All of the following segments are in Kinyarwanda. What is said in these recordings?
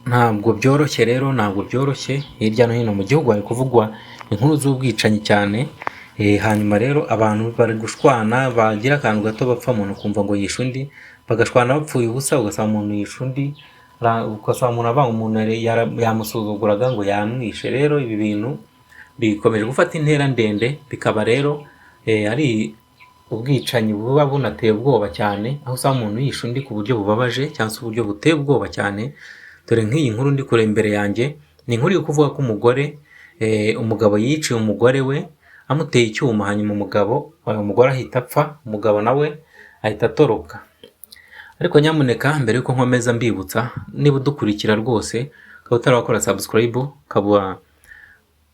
ntabwo byoroshye rero, ntabwo byoroshye. Hirya no hino mu gihugu hari kuvugwa inkuru z'ubwicanyi cyane. Hanyuma rero abantu bari gushwana, bagira akantu gato bapfa, umuntu ukumva ngo yishe undi, bagashwana bapfuye ubusa, ugasanga umuntu yishe undi, ugasanga umuntu avanga umuntu yamusuzuguraga ngo yamwishe. Rero ibi bintu bikomeje gufata intera ndende, bikaba rero ari ubwicanyi buba bunateye ubwoba cyane, aho usanga umuntu yishe undi ku buryo bubabaje cyangwa se uburyo buteye ubwoba cyane. Dore nk'iyi nkuru ndi kure imbere yanjye, ni inkuru yo kuvuga ko umugabo yiciye umugore we amuteye icyuma, hanyuma umugore ahita apfa, umugabo nawe ahita atoroka. Ariko nyamuneka mbere yuko nkomeza mbibutsa, niba udukurikira rwose ukaba utarakora subscribe, ukaba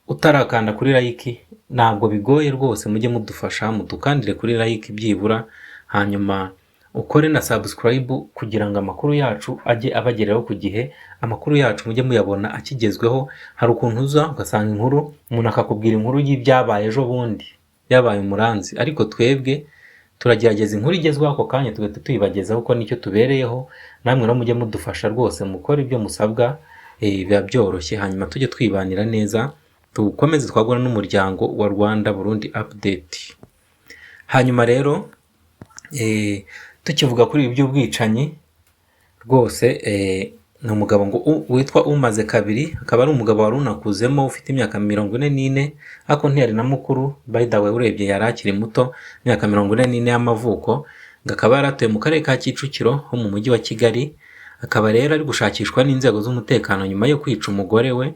utarakanda kuri like, ntabwo bigoye rwose, mujye mudufasha mudukandire kuri like byibura, hanyuma ukore na subscribe kugira ngo amakuru yacu ajye abageraho ku gihe. Amakuru yacu mujye muyabona akigezweho. Hari ukuntu uza ugasanga inkuru, umuntu akakubwira inkuru y'ibyabaye ejo bundi, yabaye umuranzi, ariko twebwe turagerageza inkuru igezweho ako kanya tugahita tuyibagezaho, kuko nicyo tubereyeho. Namwe rero mujye mudufasha rwose, mukore ibyo musabwa, biba byoroshye, hanyuma tujye twibanira neza, dukomeze twagura n'umuryango wa Rwanda Burundi Update. Hanyuma rero tukivuga kuri ibi by'ubwicanyi rwose, ni umugabo ngo witwa Umaze Kabiri, akaba ari umugabo wari unakuzemo, ufite imyaka 44, ariko ntiyari na mukuru, by the way urebye yari akiri muto, imyaka 44 y'amavuko. Akaba yaratuye mu karere ka Kicukiro ho mu mujyi wa Kigali. Akaba rero ari gushakishwa n'inzego z'umutekano nyuma yo kwica umugore we,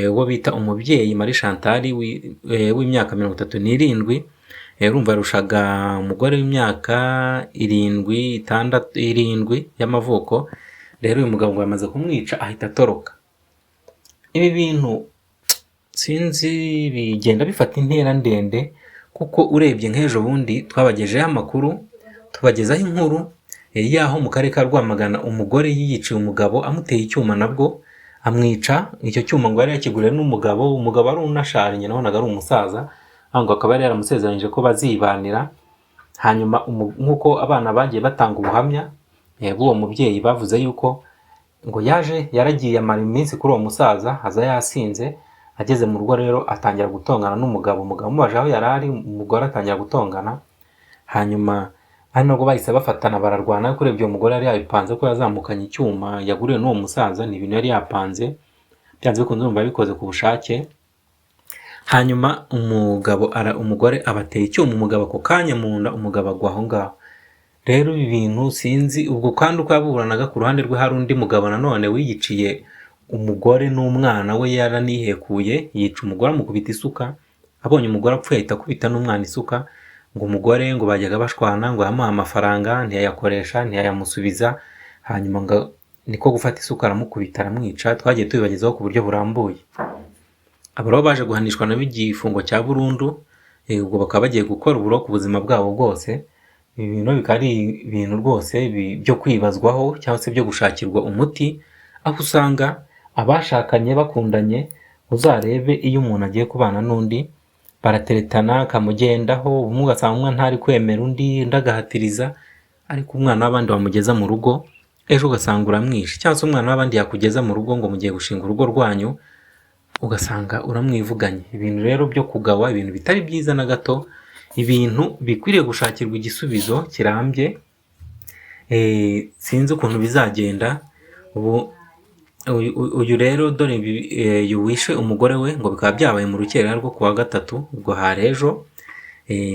wo bita umubyeyi Marie Chantal w'imyaka 37. Urumva yarushaga umugore w'imyaka 7 y'amavuko. Rero uyu mugabo ngo yamaze kumwica ahita atoroka. Ibi bintu sinzi bigenda bifata intera ndende, kuko urebye nk'ejo bundi twabagejeho amakuru, tubagezaho inkuru yaho mu karere ka Rwamagana umugore yiyiciye umugabo amuteye icyuma, nabwo amwica. Icyo cyuma ngo yari yakiguriwe n'umugabo, umugabo ari unashaje, nyine nabonaga ari umusaza, ngo akaba yari yaramusezeranyije ko bazibanira. Hanyuma nk'uko abana bagiye batanga ubuhamya bw'uwo mubyeyi, bavuze yuko ngo yaragiye amara iminsi kuri uwo musaza, aza yasinze. Ageze mu rugo rero atangira gutongana n'umugabo, umugabo umubaje aho yari ari, umugore atangira gutongana. Hanyuma ari nabwo bahise bafatana bararwana, kuri ibyo umugore yari yabipanze ko yazamukanye icyuma yaguriwe n'uwo musaza, ni ibintu yari yapanze, byanze bikunze urumva yabikoze ku bushake. Hanyuma umugore abateye icyuma umugabo ako kanya mu nda, umugabo agwa aho ngaho. Rero ibi bintu sinzi, ubwo kandi uko yaburanaga, ku ruhande rwe hari undi mugabo nanone wiyiciye umugore n'umwana we, yaranihekuye, yica umugore amukubita isuka. Abonye umugore apfuye ahita akubita n'umwana isuka. Ngo umugore ngo bajyaga bashwana, ngo yamuha amafaranga ntiyayakoresha, ntiyayamusubiza. Hanyuma ngo niko gufata isuka aramukubita aramwica. Twagiye tubibagezaho ku buryo burambuye. Abo rero baje guhanishwa nabo igifungo cya burundu, ubwo bakaba bagiye gukora uburoko ku buzima bwabo bwose. Ibi bintu bikaba ari ibintu rwose byo kwibazwaho cyangwa se byo gushakirwa umuti, aho usanga abashakanye bakundanye, uzarebe iyo umuntu agiye kubana n'undi barateretana, akamugendaho, umwe ugasanga umwe ntari kwemera undi agahatiriza, ariko umwana w'abandi wamugeza mu rugo, ejo ugasanga uramwishe. Cyangwa se umwana w'abandi yakugeza mu rugo ngo mugiye gushinga urugo rwanyu, ugasanga uramwivuganye. Ibintu rero byo kugawa, ibintu bitari byiza na gato, ibintu bikwiriye gushakirwa igisubizo kirambye. Sinzi ukuntu bizagenda. Uyu rero dore wishe umugore we, ngo bikaba byabaye mu rukerera rwo kuwa gatatu, ubwo hari ejo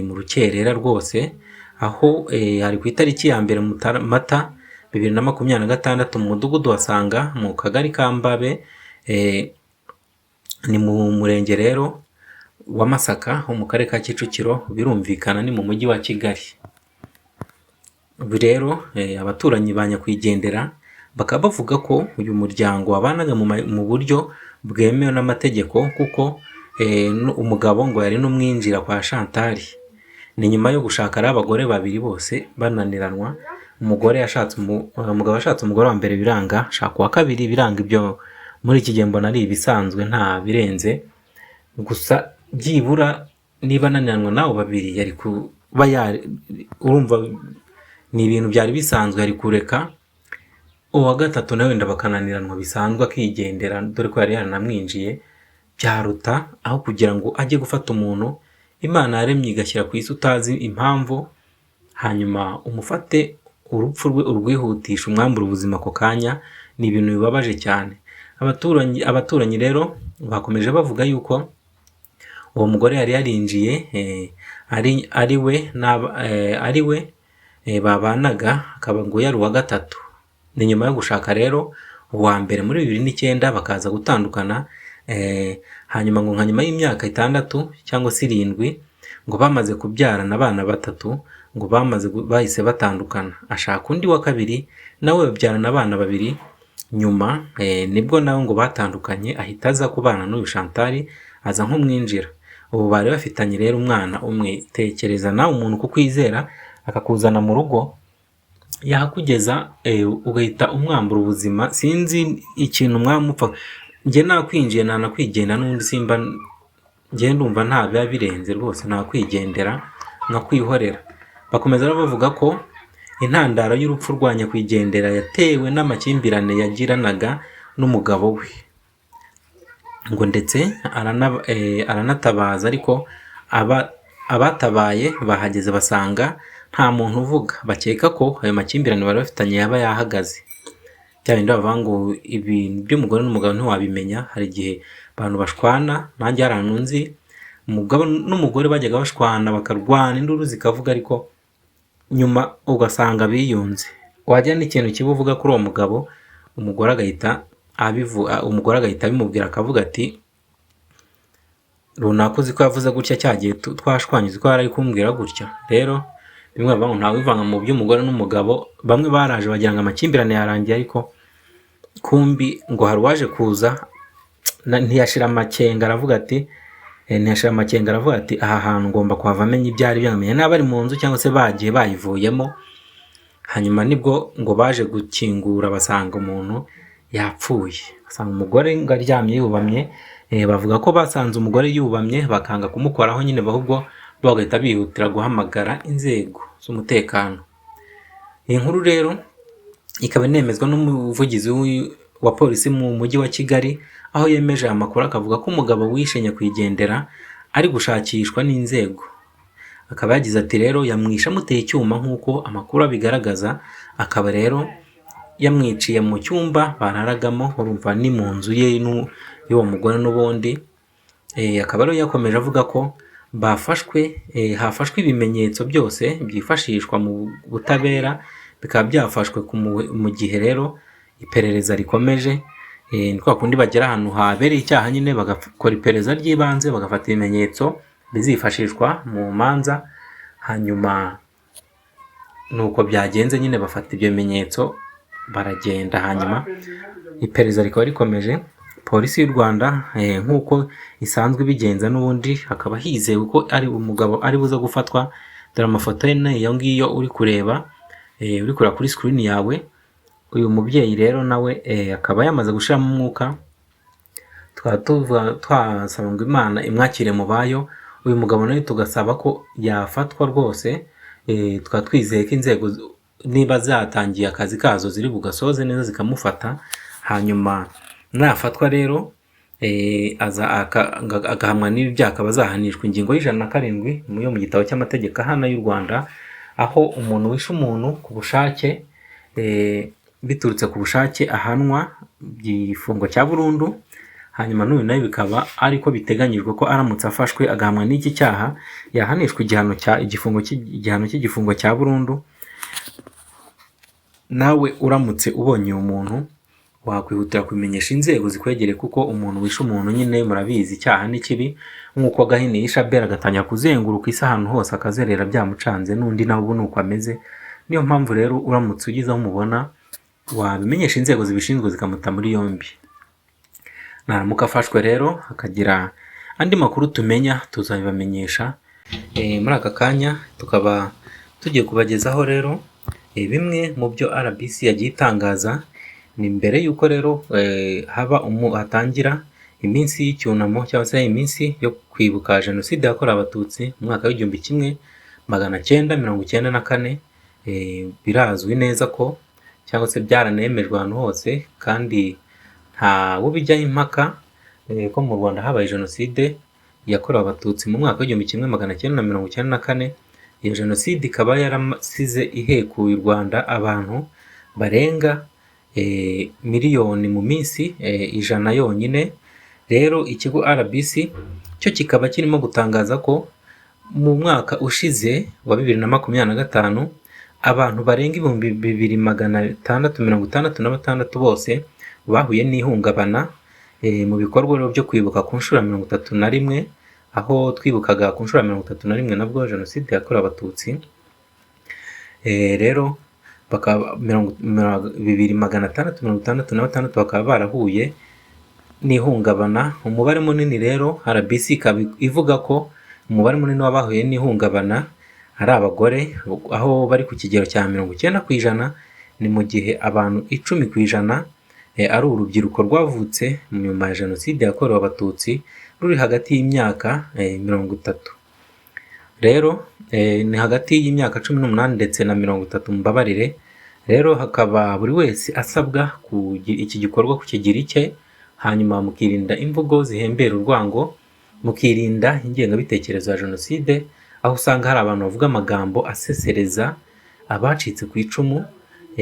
mu rukerera rwose, aho hari ku itariki ya 1 Mata 2026 mu mudugudu wasanga mu kagari ka Mbabe, ni mu murenge rero wa Masaka ho mu karere ka Kicukiro, birumvikana ni mu mujyi wa Kigali. Ubu rero abaturanyi ba nyakwigendera bakaba bavuga ko uyu muryango wabanaga mu buryo bwemewe n'amategeko, kuko umugabo ngo yari n'umwinjira kwa Chantal. Ni nyuma yo gushaka ari abagore babiri bose bananiranwa. Umugabo yashatse umugore wa mbere biranga, ashaka uwa kabiri biranga. Ibyo muri iki gihe mbona ari ibisanzwe, nta birenze. Gusa byibura niba ananiranwa nabo babiri, yari kuba urumva ni ibintu byari bisanzwe, yari kureka uwa gatatu nawe wenda bakananiranwa bisanzwe akigendera, dore ko yari yaranamwinjiye, byaruta aho kugira ngo ajye gufata umuntu Imana yaremye igashyira ku isi utazi impamvu, hanyuma umufate urupfu rwe urwihutisha umwambura ubuzima ako kanya. Ni ibintu bibabaje cyane. Abaturanyi rero bakomeje bavuga yuko uwo mugore yari yarinjiye ari we babanaga, akaba ngo yari uwa gatatu. Ni nyuma yo gushaka rero uwa mbere muri 2009 bakaza gutandukana, hanyuma ngo nka nyuma y'imyaka 6 cyangwa se 7 ngo bamaze kubyarana abana 3, ngo bahise batandukana. Ashaka undi wa kabiri nawe babyarana abana 2, nyuma nibwo nawe ngo batandukanye, ahita aza kubana n'uyu Chantal, aza nk'umwinjira. Ubu bari bafitanye rero umwana umwe. Tekereza nawe umuntu kukwizera akakuzana mu rugo, yakugeza ugahita umwambura ubuzima. Sinzi ikintu mwamupfa. Njye nakwinjiye nanakwigendera, n'undi simba njye ndumva nta biba birenze rwose, nakwigendera nakwihorera. Bakomeza bavuga ko intandaro y'urupfu rwa nyakwigendera yatewe n'amakimbirane yagiranaga n'umugabo we, ngo ndetse aranatabaza, ariko abatabaye bahageze basanga nta muntu uvuga. Bakeka ko ayo makimbirane bari bafitanye yaba yahagaze. Bya bindi bavuga ngo ibintu by'umugore n'umugabo ntiwabimenya. Hari igihe abantu bashwana, nanjye hari ahantu nzi umugabo n'umugore bajyaga bashwana bakarwana, induru zikavuga, ariko nyuma ugasanga biyunze. Wajya n'ikintu kibi uvuga kuri uwo mugabo, umugore agahita abimubwira, akavuga ati runaka uzi ko yavuze gutya cyagiye twashwanye, uzi ko yari kumbwira gutya. Rero bimwe bavuga ngo ntawe wivanga mu by'umugore n'umugabo. Bamwe baraje bagira ngo amakimbirane yarangiye, ariko kumbi ngo hari uwaje kuza ntiyashira amakenga, aravuga ati aha hantu ngomba kuhava amenya ibyari byamenye, n'abari mu nzu cyangwa se bagiye bayivuyemo. Hanyuma nibwo ngo baje gukingura basanga umuntu yapfuye, basanga umugore ngo aryamye yubamye. Bavuga ko basanze umugore yubamye bakanga kumukoraho nyine, ahubwo bagahita bihutira guhamagara inzego z'umutekano. Iyi nkuru rero ikaba inemezwa n'umuvugizi wa polisi mu mujyi wa Kigali, aho yemeje amakuru akavuga ko umugabo wishe nyakwigendera ari gushakishwa n'inzego. Akaba yagize ati rero yamwishe amuteye icyuma nk'uko amakuru abigaragaza, akaba rero yamwiciye mu cyumba bararagamo, urumva ni mu nzu ye y'uwo mugore n'ubundi. Akaba rero yakomeje avuga ko hafashwe ibimenyetso byose byifashishwa mu butabera, bikaba byafashwe mu gihe rero iperereza rikomeje. Ni kwa kundi bagera ahantu habereye icyaha nyine bagakora iperereza ry'ibanze, bagafata ibimenyetso bizifashishwa mu manza, hanyuma nuko byagenze nyine bafata ibyo bimenyetso baragenda, hanyuma iperereza rikaba rikomeje. Polisi y'u Rwanda nk'uko isanzwe ibigenza n'ubundi, hakaba hizewe ko ari umugabo ari buze gufatwa. Dore amafoto ye iyo ngiyo uri kureba kuri screen yawe. Uyu mubyeyi rero nawe akaba yamaze gushiramo umwuka. Twasaba ngo Imana imwakire mu bayo. Uyu mugabo nawe tugasaba ko yafatwa rwose. Tukaba twizeye ko inzego niba zatangiye akazi kazo ziri bugasoze neza zikamufata, hanyuma nafatwa rero agahamwa n'ibi byaha, akaba azahanishwa ingingo y'107 yo mu gitabo cy'amategeko ahana y'u Rwanda, aho umuntu wishe umuntu ku bushake biturutse ku bushake ahanwa igifungo cya burundu. Hanyuma n'uyu nawe bikaba ariko biteganyijwe ko aramutse afashwe agahamwa n'iki cyaha yahanishwa igihano cy'igifungo cya burundu. Nawe uramutse ubonye umuntu wakwihutira kubimenyesha inzego zikwegereye, kuko umuntu wishe umuntu nyine murabizi icyaha ni kibi. Nk'uko Gahini yishe Abeli agatangira kuzenguruka isi ahantu hose akazerera byamucanze, n'undi nawe ubu nuko ameze. Niyo mpamvu rero uramutse ugize aho umubona wabimenyesha inzego zibishinzwe zikamuta muri yombi. Naramuka afashwe rero hakagira andi makuru tumenya tuzabibamenyesha. Muri aka kanya tukaba tugiye kubagezaho rero bimwe mu byo RBC yagiye itangaza. Ni mbere yuko rero hatangira iminsi y'icyunamo cyangwa se iminsi yo kwibuka jenoside yakorewe abatutsi mu mwaka w'1994. Birazwi neza ko cyangwa se byaranemejwe ahantu hose kandi nta bijyaho impaka ko mu Rwanda habaye jenoside yakorewe abatutsi mu mwaka w'igihumbi kimwe magana cyenda na mirongo icyenda na kane. Iyo jenoside ikaba yarasize ihekuye u Rwanda abantu barenga miliyoni mu minsi 100 yonyine. Rero ikigo RBC cyo kikaba kirimo gutangaza ko mu mwaka ushize wa 2025 abantu barenga 2666 bose bahuye n'ihungabana mu bikorwa byo kwibuka ku nshuro ya 31, aho twibukaga ku nshuro ya 31 nabwo jenoside yakorewe abatutsi. Rero bakaba 2666 bakaba barahuye n'ihungabana. Umubare munini rero RBC ikaba ivuga ko umubare munini w'abahuye n'ihungabana ari abagore, aho bari ku kigero cya 90%, ni mu gihe abantu 10% ari urubyiruko rwavutse nyuma ya jenoside yakorewe abatutsi ruri hagati y'imyaka 30. Rero ni hagati y'imyaka 18 ndetse na 30, mbabarire. Rero hakaba buri wese asabwa iki gikorwa kukigira icye, hanyuma mukirinda imvugo zihembera urwango, mukirinda ingengabitekerezo ya jenoside, aho usanga hari abantu bavuga amagambo asesereza abacitse ku icumu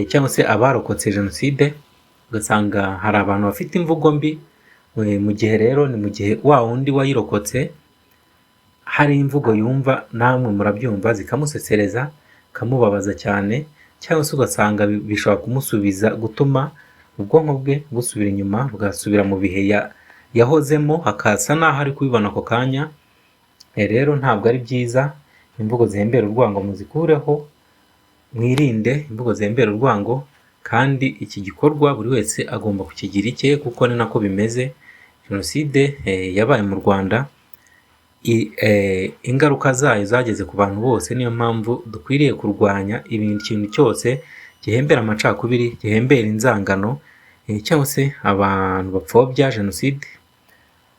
cyangwa se abarokotse jenoside. Ugasanga hari abantu bafite imvugo mbi, mu gihe rero ni mu gihe wa wundi wayirokotse hari imvugo yumva, namwe murabyumva, zikamusesereza, kamubabaza cyane, cyangwa se ugasanga bishobora kumusubiza, gutuma ubwonko bwe busubira inyuma, bugasubira mu bihe yahozemo, akasa naho ari kubibona ako kanya. Rero ntabwo ari byiza. Imvugo zihembera urwango muzikureho, mwirinde imvugo zihembera urwango, kandi iki gikorwa buri wese agomba kukigira icye, kuko ni nako bimeze. Jenoside yabaye mu Rwanda, ingaruka zayo zageze ku bantu bose. Niyo mpamvu dukwiriye kurwanya ikintu cyose gihembera amacakubiri, gihembera inzangano, cyangwa se abantu bapfobya jenoside.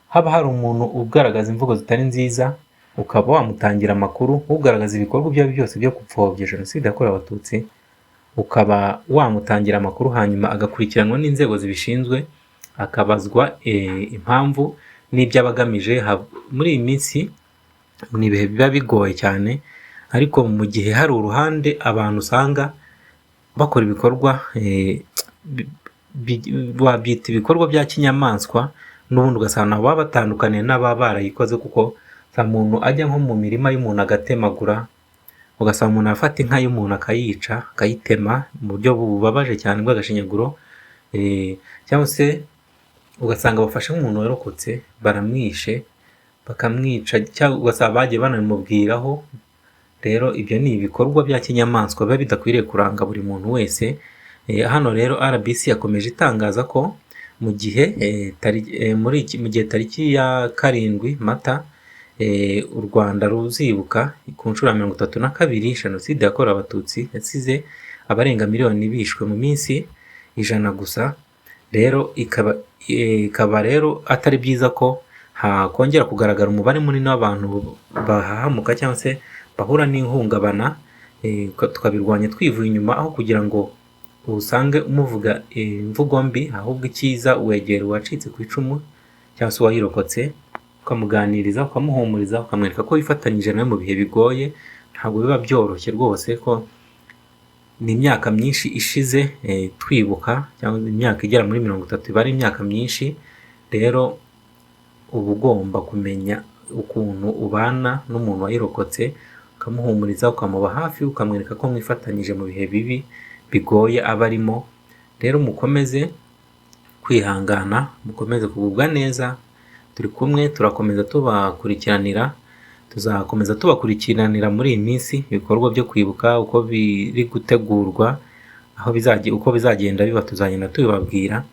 Haba hari umuntu ugaragaza imvugo zitari nziza, ukaba wamutangira amakuru, ugaragaza ibikorwa ibyo byose byo gupfobya jenoside yakorewe abatutsi, ukaba wamutangira amakuru, hanyuma agakurikiranwa n'inzego zibishinzwe, akabazwa impamvu n'ibyo abagamije. Muri iyi minsi ni ibihe biba bigoye cyane, ariko mu gihe hari uruhande abantu usanga bakora ibikorwa babyita ibikorwa bya kinyamaswa, n'ubundi ugasanga baba batandukaniye n'ababa barayikoze, kuko nta muntu ajya nko mu mirima y'umuntu agatemagura, ugasanga umuntu afata inka y'umuntu akayica, akayitema mu buryo bubabaje cyane bw'agashinyaguro, cyangwa se ugasanga bafashe nk'umuntu warokotse baramwishe, bakamwica, cyangwa ugasanga bagiye banamubwiraho. Rero ibyo ni ibikorwa bya kinyamaswa biba bidakwiriye kuranga buri muntu wese. Hano rero RBC yakomeje itangaza ko mu gihe tariki ya 7 Mata u Rwanda ruzibuka ku nshuro ya 32 jenoside yakorewe abatutsi yasize abarenga miliyoni bishwe mu minsi 100 gusa. Rero ikaba rero atari byiza ko hakongera kugaragara umubare munini w'abantu bahahamuka cyangwa se bahura n'ihungabana. Tukabirwanya twivuye inyuma, aho kugira ngo usange umuvuga imvugo mbi, ahubwo icyiza wegera uwacitse ku icumu cyangwa se uwayirokotse, ukamuganiriza, ukamuhumuriza, ukamwereka ko wifatanyije nawe mu bihe bigoye. Ntabwo biba byoroshye rwose, ko ni imyaka myinshi ishize twibuka, cyangwa imyaka igera muri 30 iba ari imyaka myinshi. Rero uba ugomba kumenya ukuntu ubana n'umuntu wayirokotse, ukamuhumuriza, ukamuba hafi, ukamwereka ko mwifatanyije mu bihe bibi bigoye aba arimo. Rero mukomeze kwihangana, mukomeze kugubwa neza, turi kumwe, turakomeza tubakurikiranira, tuzakomeza tubakurikiranira muri iyi minsi ibikorwa byo kwibuka uko biri gutegurwa, uko bizagenda biba tuzagenda tubibabwira.